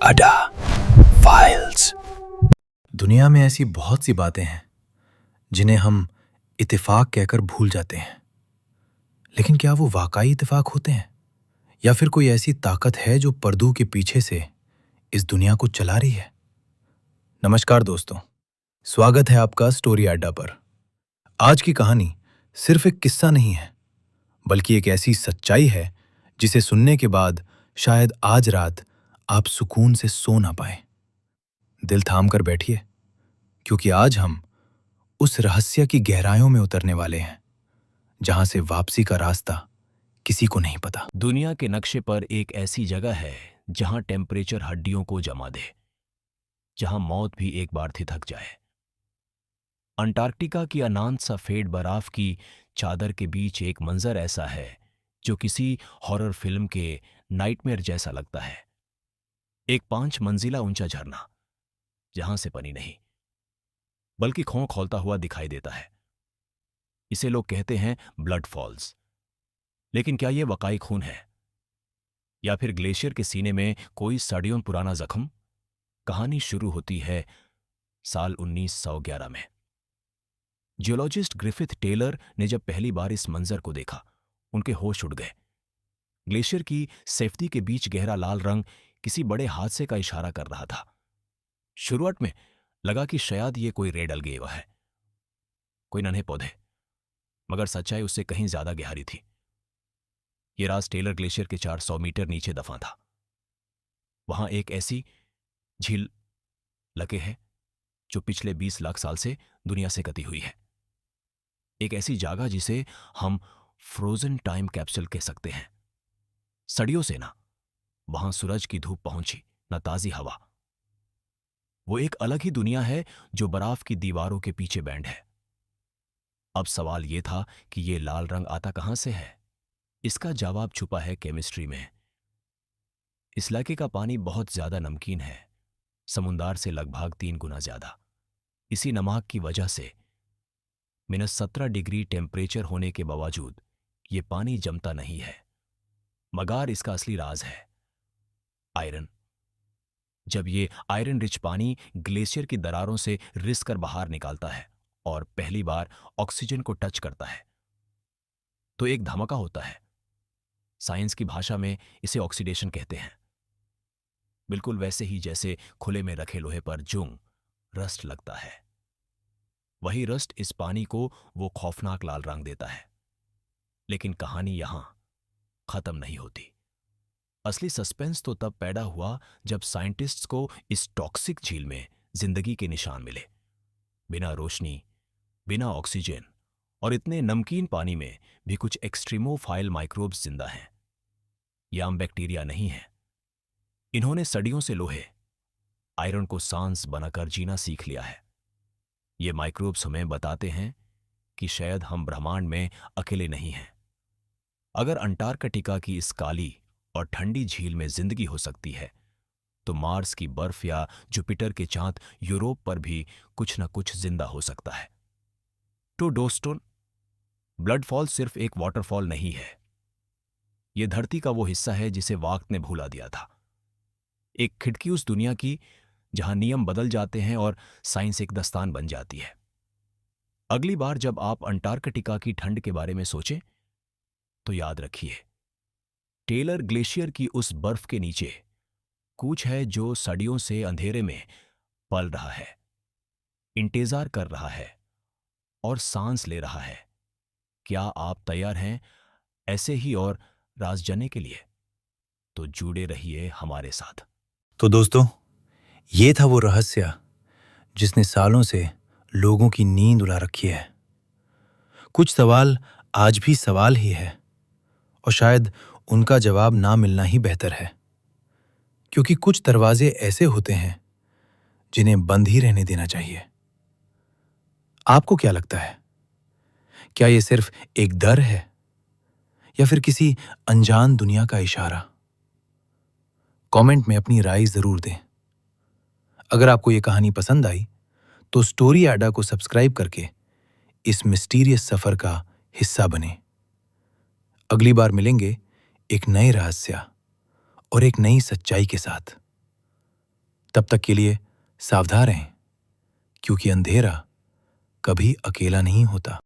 अड्डा फाइल्स। दुनिया में ऐसी बहुत सी बातें हैं जिन्हें हम इत्तेफाक कहकर भूल जाते हैं, लेकिन क्या वो वाकई इत्तेफाक होते हैं या फिर कोई ऐसी ताकत है जो पर्दों के पीछे से इस दुनिया को चला रही है? नमस्कार दोस्तों, स्वागत है आपका स्टोरी अड्डा पर। आज की कहानी सिर्फ एक किस्सा नहीं है, बल्कि एक ऐसी सच्चाई है जिसे सुनने के बाद शायद आज रात आप सुकून से सो ना पाए। दिल थाम कर बैठिए, क्योंकि आज हम उस रहस्य की गहराइयों में उतरने वाले हैं जहां से वापसी का रास्ता किसी को नहीं पता। दुनिया के नक्शे पर एक ऐसी जगह है जहां टेम्परेचर हड्डियों को जमा दे, जहां मौत भी एक बार थितक जाए। अंटार्कटिका की अनंत सफेद बर्फ की चादर के बीच एक मंजर ऐसा है जो किसी हॉरर फिल्म के नाइटमेयर जैसा लगता है। एक 5 मंजिला ऊंचा झरना, जहां से पानी नहीं बल्कि खों खोलता हुआ दिखाई देता है। इसे लोग कहते हैं ब्लड फॉल्स, लेकिन क्या यह वाकई खून है या फिर ग्लेशियर के सीने में कोई सदियों पुराना जख्म? कहानी शुरू होती है साल 1911 में। जियोलॉजिस्ट ग्रिफिथ टेलर ने जब पहली बार इस मंजर को देखा, उनके होश उड़ गए। ग्लेशियर की सेफ्टी के बीच गहरा लाल रंग किसी बड़े हादसे का इशारा कर रहा था। शुरुआत में लगा कि शायद ये कोई रेड अलगेवा है, कोई नन्हे पौधे, मगर सच्चाई उससे कहीं ज्यादा गहरी थी। ये राज टेलर ग्लेशियर के 400 मीटर नीचे दफा था। वहां एक ऐसी झील लगे है जो पिछले 20 लाख साल से दुनिया से कटी हुई है। एक ऐसी जगह जिसे हम फ्रोजन टाइम कैप्सूल कह सकते हैं। सदियों से ना वहां सूरज की धूप पहुंची, न ताजी हवा। वो एक अलग ही दुनिया है जो बर्फ की दीवारों के पीछे बैंड है। अब सवाल यह था कि ये लाल रंग आता कहां से है। इसका जवाब छुपा है केमिस्ट्री में। इस इलाके का पानी बहुत ज्यादा नमकीन है, समुद्र से लगभग 3 गुना ज्यादा। इसी नमक की वजह से -17 डिग्री टेम्परेचर होने के बावजूद ये पानी जमता नहीं है। मगर इसका असली राज है आयरन। जब ये आयरन रिच पानी ग्लेशियर की दरारों से रिस कर बाहर निकालता है और पहली बार ऑक्सीजन को टच करता है, तो एक धमाका होता है। साइंस की भाषा में इसे ऑक्सीडेशन कहते हैं। बिल्कुल वैसे ही जैसे खुले में रखे लोहे पर जंग रस्ट लगता है। वही रस्ट इस पानी को वो खौफनाक लाल रंग देता है। लेकिन कहानी यहां खत्म नहीं होती। असली सस्पेंस तो तब पैदा हुआ जब साइंटिस्ट्स को इस टॉक्सिक झील में जिंदगी के निशान मिले। बिना रोशनी, बिना ऑक्सीजन और इतने नमकीन पानी में भी कुछ एक्सट्रीमोफाइल माइक्रोब्स जिंदा हैं। ये आम बैक्टीरिया नहीं है। इन्होंने सदियों से लोहे, आयरन को सांस बनाकर जीना सीख लिया है। ये माइक्रोब्स हमें बताते हैं कि शायद हम ब्रह्मांड में अकेले नहीं हैं। अगर अंटार्कटिका की इस काली और ठंडी झील में जिंदगी हो सकती है, तो मार्स की बर्फ या जुपिटर के चांद यूरोप पर भी कुछ न कुछ जिंदा हो सकता है। तो दोस्तों, ब्लड फॉल सिर्फ एक वाटरफॉल नहीं है। यह धरती का वो हिस्सा है जिसे वक्त ने भुला दिया था। एक खिड़की उस दुनिया की जहां नियम बदल जाते हैं और साइंस एक दास्तान बन जाती है। अगली बार जब आप अंटार्कटिका की ठंड के बारे में सोचें, तो याद रखिए, टेलर ग्लेशियर की उस बर्फ के नीचे कुछ है जो सदियों से अंधेरे में पल रहा है, इंतजार कर रहा है और सांस ले रहा है। क्या आप तैयार हैं ऐसे ही और राज जानने के लिए? तो जुड़े रहिए हमारे साथ। तो दोस्तों, ये था वो रहस्य जिसने सालों से लोगों की नींद उड़ा रखी है। कुछ सवाल आज भी सवाल ही है, और शायद उनका जवाब ना मिलना ही बेहतर है, क्योंकि कुछ दरवाजे ऐसे होते हैं जिन्हें बंद ही रहने देना चाहिए। आपको क्या लगता है? क्या ये सिर्फ एक डर है या फिर किसी अनजान दुनिया का इशारा? कमेंट में अपनी राय जरूर दें। अगर आपको ये कहानी पसंद आई तो स्टोरी अड्डा को सब्सक्राइब करके इस मिस्टीरियस सफर का हिस्सा बने। अगली बार मिलेंगे एक नए रहस्य और एक नई सच्चाई के साथ। तब तक के लिए सावधान रहें, क्योंकि अंधेरा कभी अकेला नहीं होता।